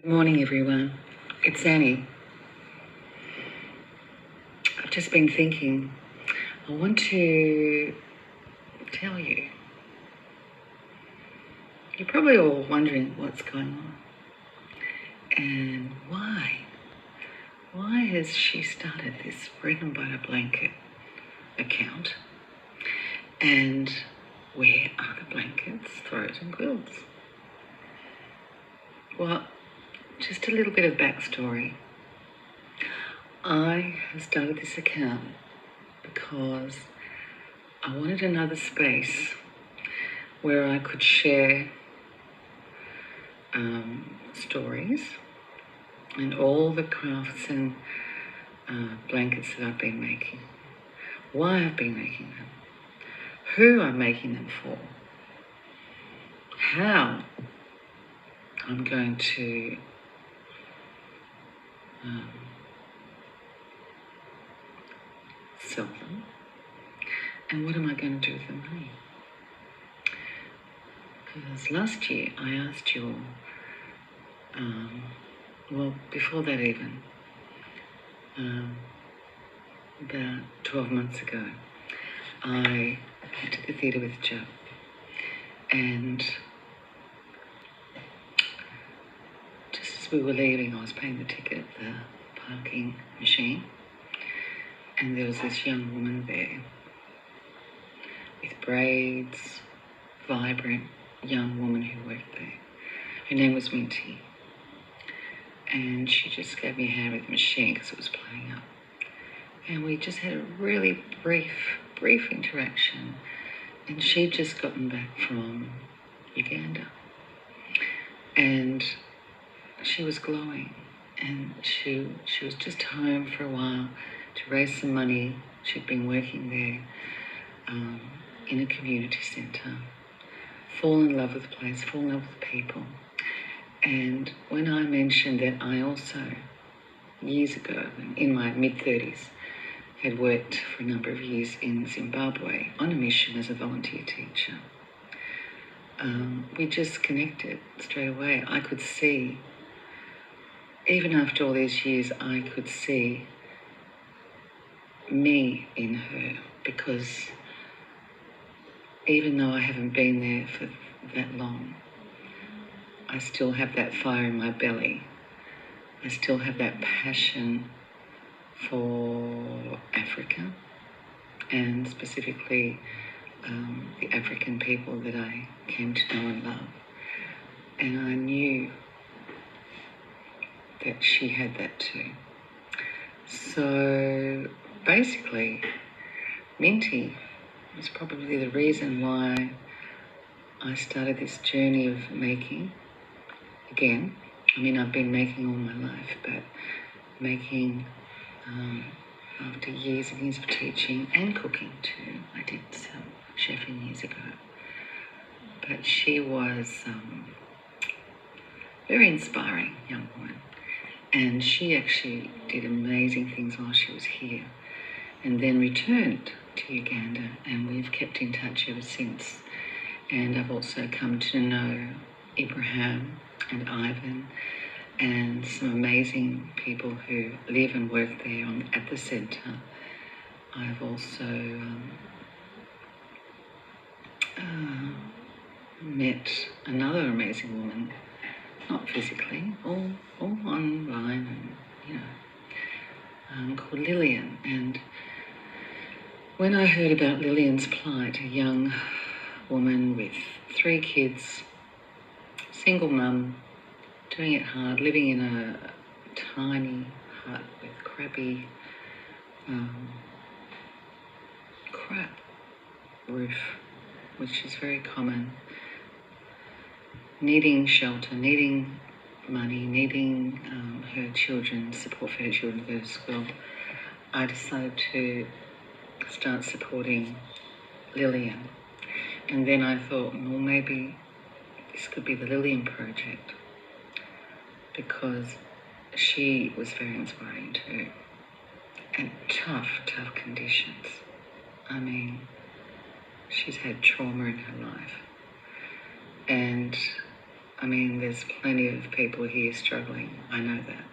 Good morning, everyone. It's Annie. I've just been thinking, I want to tell you. You're probably all wondering what's going on and why. Why has she started this bread and butter blanket account? And where are the blankets, throws, and quilts? Well, just a little bit of backstory. I have started this account because I wanted another space where I could share stories and all the crafts and blankets that I've been making, why I've been making them, who I'm making them for, how I'm going to sell them, and what am I going to do with the money. Because last year I asked you all, well, before that even, about 12 months ago, I went to the theatre with Joe, and just as we were leaving, I was paying the ticket at the parking machine, and there was this young woman there with braids, vibrant young woman who worked there. Her name was Minty, and she just gave me a hand with the machine because it was playing up. And we just had a really brief interaction, and she'd just gotten back from Uganda, and she was glowing, and she was just home for a while to raise some money. She'd been working there in a community centre, fall in love with the place, fall in love with the people. And when I mentioned that I also, years ago, in my mid-30s, had worked for a number of years in Zimbabwe on a mission as a volunteer teacher, we just connected straight away. I could see, even after all these years, I could see me in her, because even though I haven't been there for that long, I still have that fire in my belly. I still have that passion for Africa, and specifically the African people that I came to know and love. And I knew that she had that too. So basically, Minty was probably the reason why I started this journey of making again. I mean, I've been making all my life, but making after years and years of teaching and cooking too. I did some chefing years ago. But she was very inspiring young woman. And she actually did amazing things while she was here, and then returned to Uganda, and we've kept in touch ever since. And I've also come to know Ibrahim and Ivan and some amazing people who live and work there at the centre. I've also met another amazing woman, not physically, all online, and called Lillian. And when I heard about Lillian's plight, a young woman with 3 kids, single mum, doing it hard, living in a tiny hut with crappy crap roof, which is very common, needing shelter, needing money, needing her children, support for her children to go to school, I decided to start supporting Lillian. And then I thought, well, maybe this could be the Lillian Project, because she was very inspiring too. And tough conditions. I mean, she's had trauma in her life. And I mean, there's plenty of people here struggling. I know that.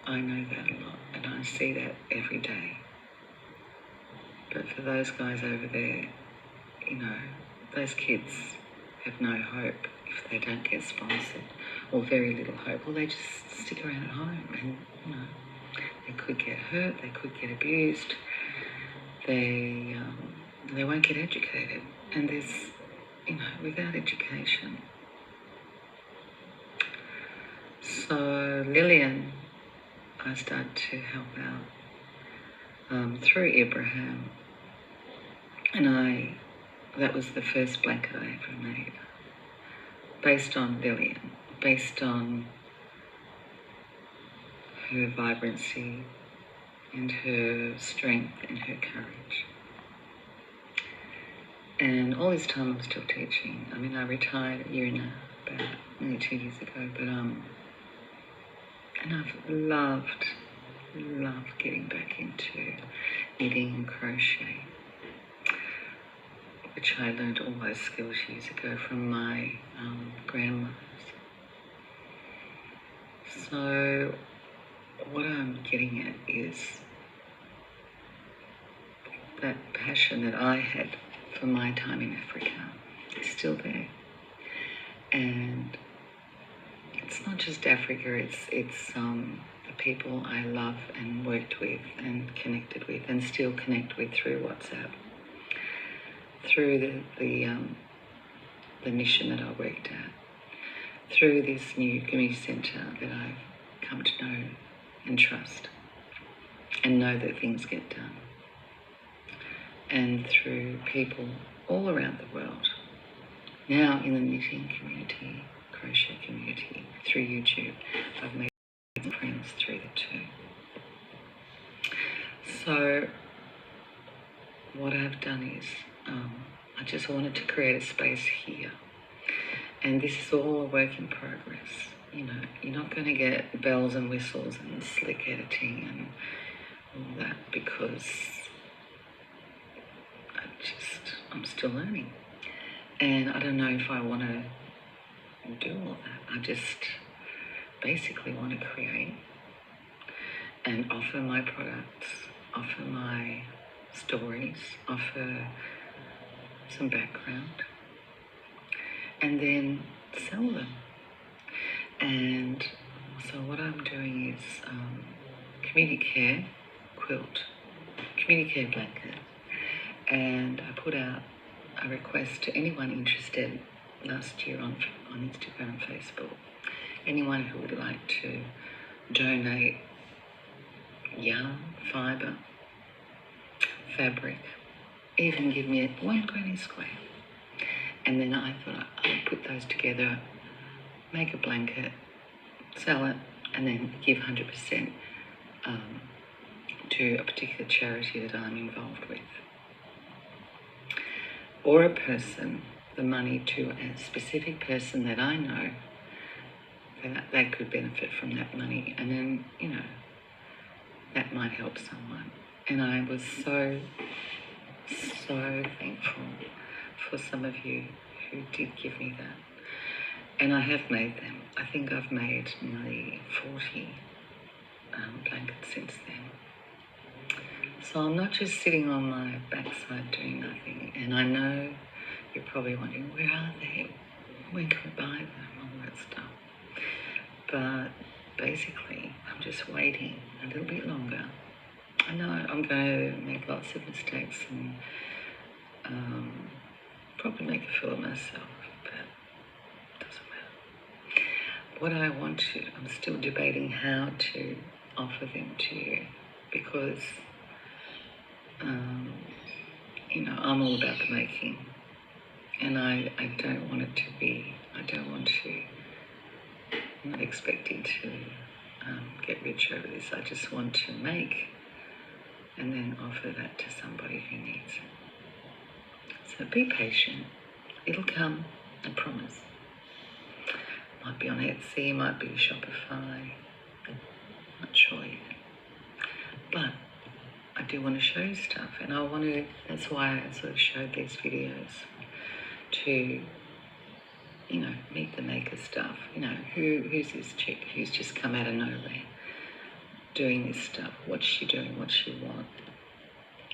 I know that a lot, and I see that every day. But for those guys over there, you know, those kids have no hope if they don't get sponsored, or very little hope. Well, they just stick around at home, and, you know, they could get hurt, they could get abused, they won't get educated. And there's, you know, without education. So Lillian, I started to help out through Abraham, and that was the first blanket I ever made, based on Lillian, based on her vibrancy and her strength and her courage. And all this time I'm still teaching. I mean, I retired a year and about nearly 2 years ago, but and I've loved getting back into knitting and crochet, which I learned all those skills years ago from my grandmothers. So what I'm getting at is that passion that I had for my time in Africa is still there. And it's not just Africa, it's the people I love and worked with and connected with and still connect with through WhatsApp, through the mission that I worked at, through this new community centre that I've come to know and trust and know that things get done, and through people all around the world, now in the knitting community, crochet community, through YouTube. I've made friends through the too. So what I've done is I just wanted to create a space here, and this is all a work in progress. You know, you're not going to get bells and whistles and slick editing and all that, because I'm still learning, and I don't know if I want to do all that. I just basically want to create and offer my products, offer my stories, offer some background, and then sell them. And so what I'm doing is community care quilt, community care blanket, and I put out a request to anyone interested last year on Instagram and Facebook, anyone who would like to donate yarn, fibre, fabric, even give me one granny square. And then I thought I'd put those together, make a blanket, sell it, and then give 100% to a particular charity that I'm involved with. Or a person, the money to a specific person that I know that they could benefit from that money, and then, you know, that might help someone. And I was so thankful for some of you who did give me that. And I have made them. I think I've made nearly 40 blankets since then. So I'm not just sitting on my backside doing nothing. And I know you're probably wondering, where are they? When can we buy them? All that stuff. But basically, I'm just waiting a little bit longer. I know I'm going to make lots of mistakes and probably make a fool of myself, but it doesn't matter. What I want to, I'm still debating how to offer them to you, because you know, I'm all about the making, and I don't want it to be, I'm not expecting to get rich over this. I just want to make and then offer that to somebody who needs it. So be patient. It'll come, I promise. Might be on Etsy, might be Shopify. Not sure yet. But I do want to show you stuff, and I want to, that's why I sort of showed these videos, to meet the maker stuff. Who's this chick who's just come out of nowhere doing this stuff? What's she doing? What's she want?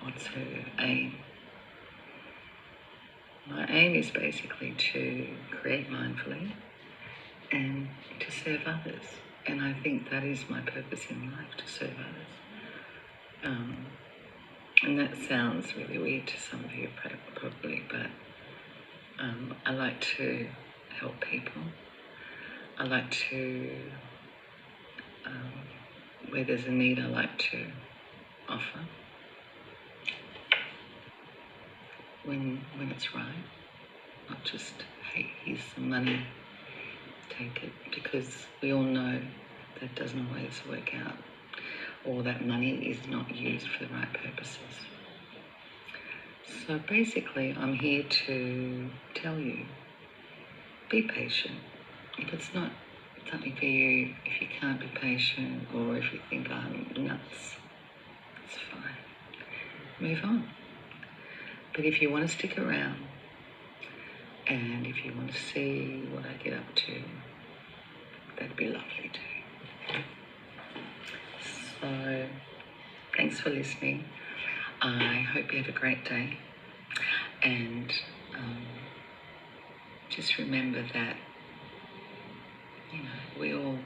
What's her aim? My aim is basically to create mindfully and to serve others. And I think that is my purpose in life, to serve others. And that sounds really weird to some of you probably, but I like to help people. I like to, where there's a need, I like to offer when it's right, not just, hey, here's some money, take it, because we all know that doesn't always work out, or that money is not used for the right purposes. So basically, I'm here to tell you, be patient. If it's not something for you, if you can't be patient, or if you think I'm nuts, it's fine. Move on. But if you want to stick around, and if you want to see what I get up to, that'd be lovely too. So, thanks for listening. I hope you have a great day. And just remember that, we all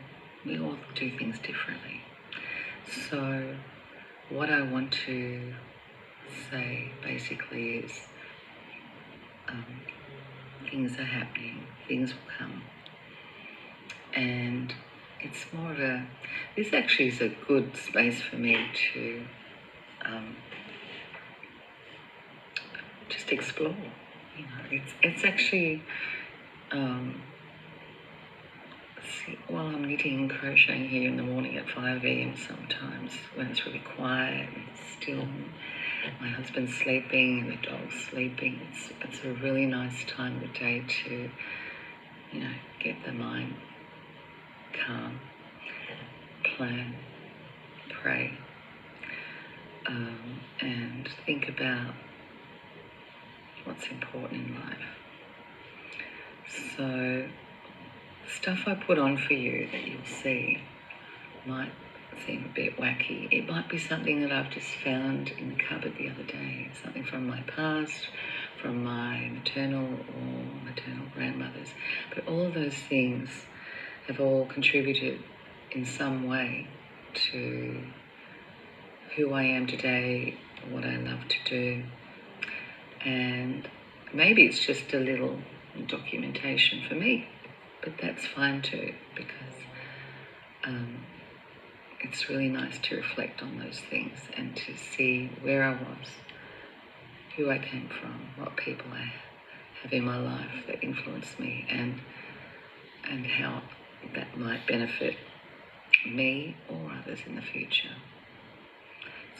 do things differently. So what I want to say basically is things are happening, things will come. And it's more of this actually is a good space for me to just explore. It's actually, while I'm knitting and crocheting here in the morning at 5 a.m. sometimes, when it's really quiet and still, my husband's sleeping and the dog's sleeping, it's a really nice time of the day to, get the mind calm, plan, pray, and think about what's important in life. So stuff I put on for you that you'll see might seem a bit wacky. It might be something that I've just found in the cupboard the other day, something from my past, from my maternal grandmothers. But all of those things have all contributed in some way to who I am today, what I love to do. And maybe it's just a little documentation for me, but that's fine too, because it's really nice to reflect on those things and to see where I was, who I came from, what people I have in my life that influenced me, and how that might benefit me or others in the future.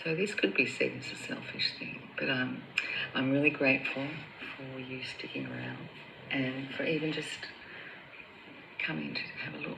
So this could be seen as a selfish thing, but I'm really grateful for you sticking around and for even just coming to have a look.